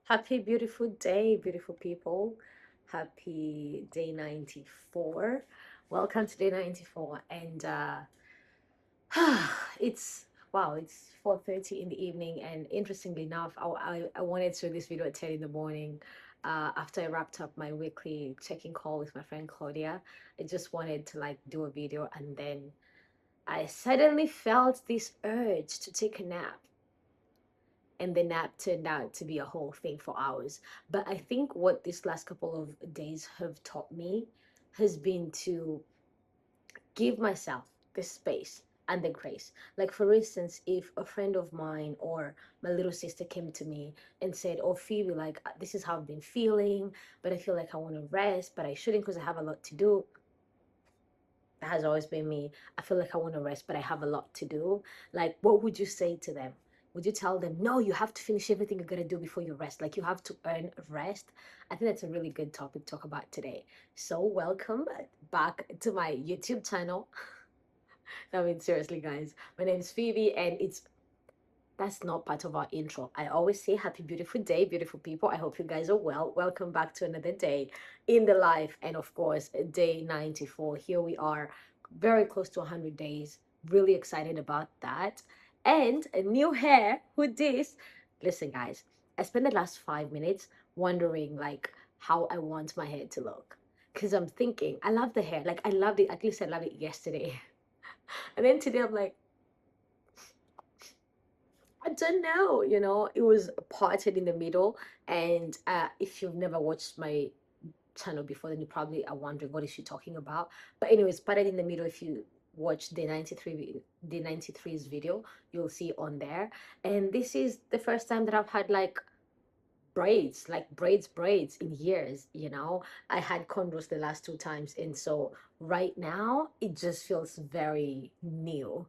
Happy beautiful day, beautiful people. Happy day 94. Welcome to day 94. And it's wow, it's 4:30 in the evening. And interestingly enough, I wanted to do this video at 10 in the morning. After I wrapped up my weekly check-in call with my friend Claudia, I just wanted to like do a video, and then I suddenly felt this urge to take a nap, and the nap turned out to be a whole thing for hours. But I think what this last couple of days have taught me has been to give myself the space and the grace. Like, for instance, if a friend of mine or my little sister came to me and said, "Oh, Phoebe, like, this is how I've been feeling, but I feel like I want to rest, but I shouldn't because I have a lot to do." That has always been me. I feel like I want to rest, but I have a lot to do. Like, what would you say to them? Would you tell them, no, you have to finish everything you're going to do before you rest? Like, you have to earn rest? I think that's a really good topic to talk about today. So, welcome back to my YouTube channel. I mean, seriously, guys, my name is Phoebe, and that's not part of our intro. I always say happy beautiful day, beautiful people. I hope you guys are well. Welcome back to another day in the life, and of course, day 94. Here we are, very close to 100 days. Really excited about that. And a new hair. Who this? Listen, guys, I spent the last 5 minutes wondering like how I want my hair to look. Because I'm thinking, I love the hair. Like, I loved it. At least I loved it yesterday. And then today I'm like, I don't know, it was parted in the middle. And if you've never watched my channel before, then you probably are wondering what is she talking about. But anyways, parted in the middle, if you watch the 93's video, you'll see on there. And this is the first time that I've had like braids, like braids in years. I had cornrows the last two times, and so right now it just feels very new,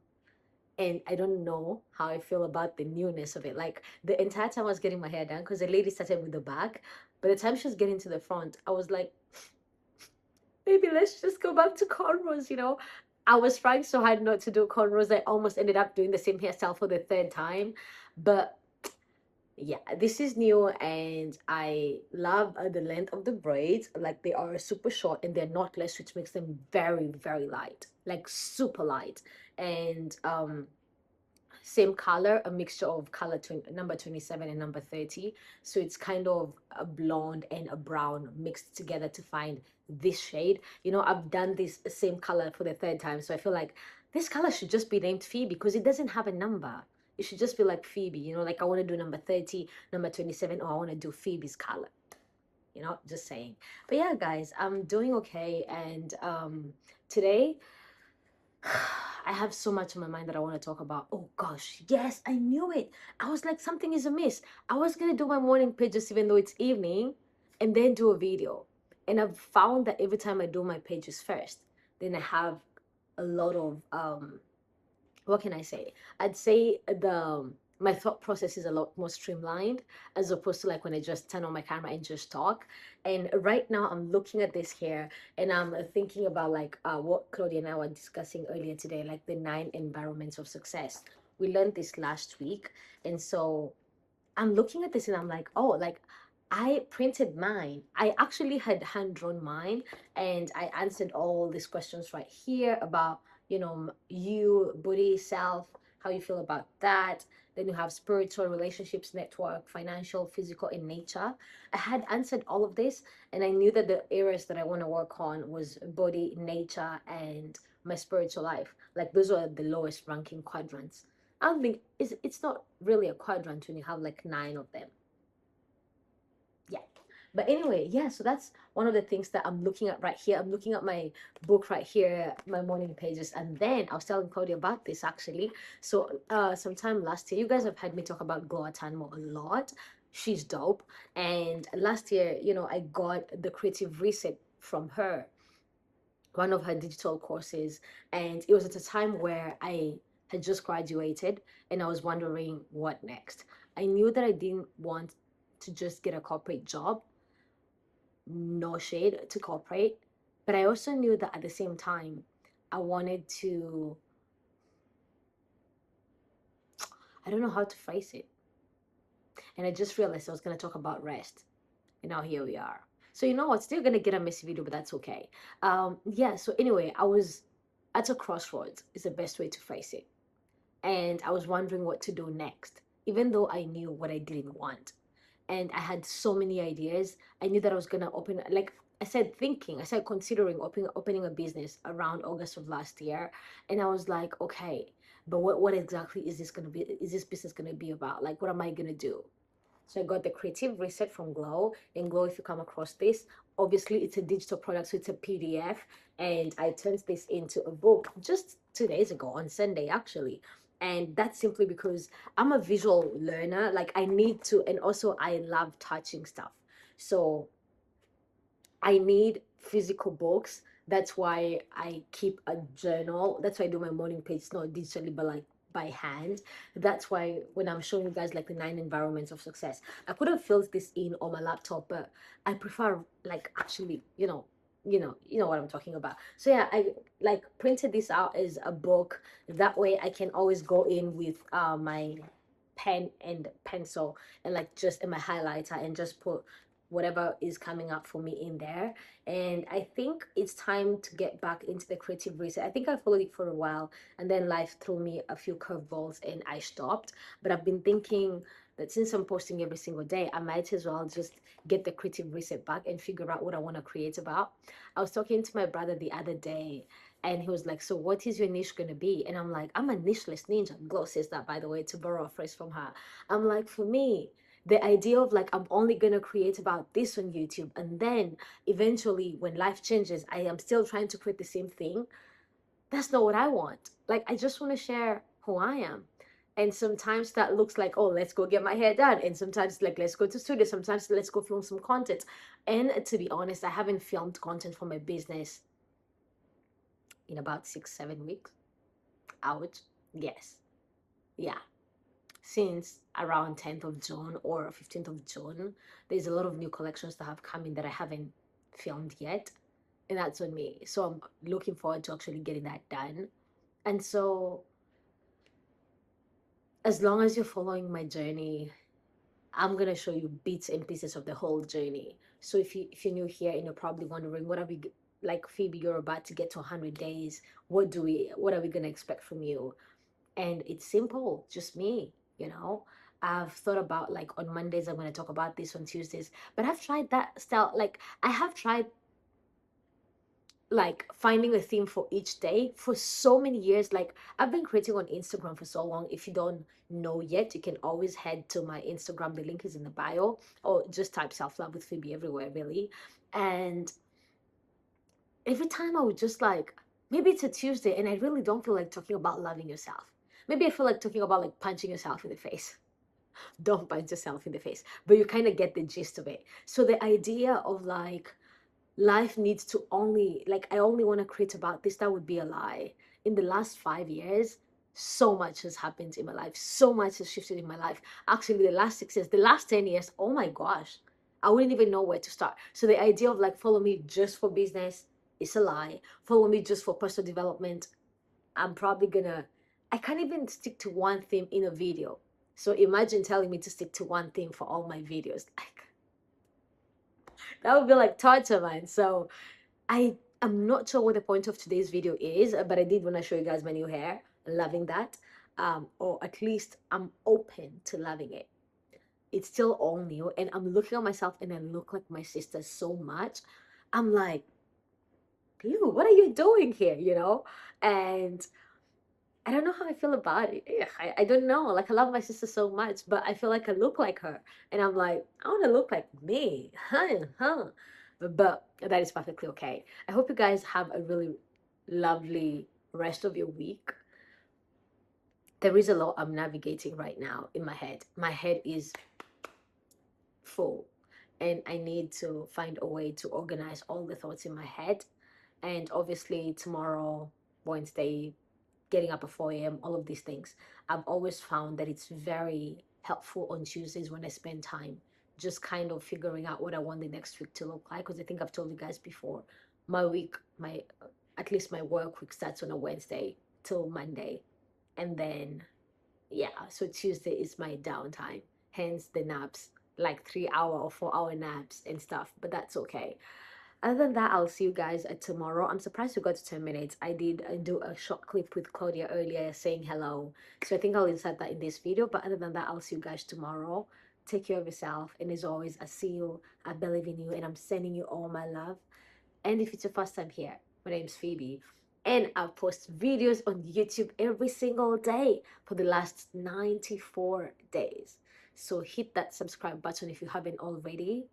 and I don't know how I feel about the newness of it. Like, the entire time I was getting my hair done, because the lady started with the back. By the time she was getting to the front, I was like, maybe let's just go back to cornrows. I was trying so hard not to do cornrows. I almost ended up doing the same hairstyle for the third time. But yeah, this is new, and I love the length of the braids. Like, they are super short and they're knotless, which makes them very, very light, like super light. And same color, a mixture of color number 27 and number 30. So it's kind of a blonde and a brown mixed together to find this shade. I've done this same color for the third time. So I feel like this color should just be named Phoebe because it doesn't have a number. It should just be like Phoebe, like I want to do number 30, number 27, or I want to do Phoebe's color. Just saying. But yeah, guys, I'm doing okay. And today I have so much on my mind that I want to talk about. Oh gosh, yes, I knew it. I was like, something is amiss. I was gonna do my morning pages even though it's evening, and then do a video. And I've found that every time I do my pages first, then I have a lot of what can I say? I'd say my thought process is a lot more streamlined as opposed to like when I just turn on my camera and just talk. And right now I'm looking at this here, and I'm thinking about like what Claudia and I were discussing earlier today, like the 9 environments of success. We learned this last week, and so I'm looking at this and I'm like, oh, like I printed mine. I actually had hand drawn mine, and I answered all these questions right here about, you, body, self, how you feel about that. Then you have spiritual, relationships, network, financial, physical, and nature. I had answered all of this, and I knew that the areas that I want to work on was body, nature, and my spiritual life. Like, those are the lowest ranking quadrants. I don't think it's not really a quadrant when you have like 9 of them. Yeah. But anyway, yeah, so that's one of the things that I'm looking at right here. I'm looking at my book right here, my morning pages. And then I was telling Claudia about this actually. So sometime last year, you guys have heard me talk about Gloa Tanmo a lot. She's dope. And last year, I got the creative reset from her, one of her digital courses. And it was at a time where I had just graduated, and I was wondering what next. I knew that I didn't want to just get a corporate job, no shade to corporate, but I also knew that at the same time, I wanted to, I don't know how to phrase it. And I just realized I was going to talk about rest. And now here we are. So you know what? Still gonna get a messy video, but that's okay. Yeah. So anyway, I was at a crossroads. Is the best way to phrase it. And I was wondering what to do next, even though I knew what I didn't want. And I had so many ideas. I knew that I was gonna open, like I said considering opening a business around August of last year. And I was like, okay, but what exactly is this gonna be? Is this business gonna be about? Like, what am I gonna do? So I got the Creative Reset from Glow. And Glow, if you come across this, obviously it's a digital product, so it's a PDF. And I turned this into a book just 2 days ago on Sunday, actually. And that's simply because I'm a visual learner. Like I need to, and also I love touching stuff. So I need physical books. That's why I keep a journal. That's why I do my morning page, not digitally, but like by hand. That's why when I'm showing you guys like the 9 environments of success, I could have filled this in on my laptop, but I prefer like actually, you know what I'm talking about. So yeah, I like printed this out as a book. That way I can always go in with my pen and pencil and like just in my highlighter and just put whatever is coming up for me in there. And I think it's time to get back into the Creative Reset. I think I followed it for a while and then life threw me a few curveballs and I stopped. But I've been thinking that since I'm posting every single day, I might as well just get the Creative Reset back and figure out what I want to create about. I was talking to my brother the other day and he was like, so what is your niche going to be? And I'm like, I'm a nicheless ninja. Glow says that, by the way, to borrow a phrase from her. I'm like, for me, the idea of like I'm only gonna create about this on YouTube and then eventually when life changes I am still trying to create the same thing. That's not what I want. Like I just want to share who I am. And sometimes that looks like, oh, let's go get my hair done. And sometimes like let's go to studio. Sometimes let's go film some content. And to be honest, I haven't filmed content for my business in about 6, 7 weeks. Out. Yes. Yeah. Since around 10th of June or 15th of June. There's a lot of new collections that have come in that I haven't filmed yet. And that's on me. So I'm looking forward to actually getting that done. And so as long as you're following my journey, I'm gonna show you bits and pieces of the whole journey. So if you're new here and you're probably wondering what are we like Phoebe, you're about to get to 100 days. What are we gonna expect from you? And it's simple, just me, you know. I've thought about like on Mondays I'm going to talk about this, on Tuesdays, but I've tried that style. Like I have tried like finding a theme for each day for so many years. Like I've been creating on Instagram for so long. If you don't know yet, you can always head to my Instagram. The link is in the bio, or just type self love with Phoebe everywhere, really. And every time I would just like, maybe it's a Tuesday and I really don't feel like talking about loving yourself. Maybe I feel like talking about like punching yourself in the face. Don't punch yourself in the face, but you kind of get the gist of it. So the idea of like life needs to only, like, I only want to create about this, that would be a lie. In the last 5 years, so much has happened in my life. So much has shifted in my life. Actually, the last 6 years, the last 10 years, oh my gosh, I wouldn't even know where to start. So the idea of like, follow me just for business is a lie. Follow me just for personal development. I'm probably gonna, I can't even stick to one theme in a video. So imagine telling me to stick to one thing for all my videos. Like that would be like torture, man. So I'm not sure what the point of today's video is, but I did want to show you guys my new hair. Loving that. Or at least I'm open to loving it. It's still all new, and I'm looking at myself and I look like my sister so much. I'm like, Blue, what are you doing here? And I don't know how I feel about it. I don't know. Like, I love my sister so much, but I feel like I look like her. And I'm like, I want to look like me. Huh. But that is perfectly okay. I hope you guys have a really lovely rest of your week. There is a lot I'm navigating right now in my head. My head is full, and I need to find a way to organize all the thoughts in my head. And obviously, tomorrow, Wednesday, getting up at 4 a.m., all of these things. I've always found that it's very helpful on Tuesdays when I spend time just kind of figuring out what I want the next week to look like. Because I think I've told you guys before, my week, at least my work week starts on a Wednesday till Monday. And then, yeah, so Tuesday is my downtime. hence the naps, like 3 hour or 4 hour naps and stuff, but that's okay. Other than that, I'll see you guys tomorrow. I'm surprised we got to 10 minutes. I did do a short clip with Claudia earlier saying hello. So I think I'll insert that in this video. But other than that, I'll see you guys tomorrow. Take care of yourself. And as always, I see you. I believe in you. And I'm sending you all my love. And if it's your first time here, my name's Phoebe. And I post videos on YouTube every single day for the last 94 days. So hit that subscribe button if you haven't already,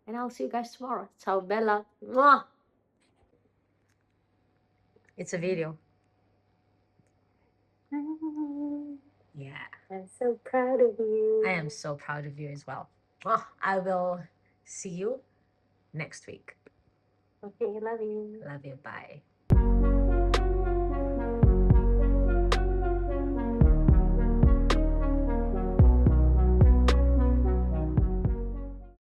and I'll see you guys tomorrow. Ciao, Bella. Mwah. It's a video. Yeah. I'm so proud of you. I am so proud of you as well. Mwah. I will see you next week. Okay, love you. Love you. Bye.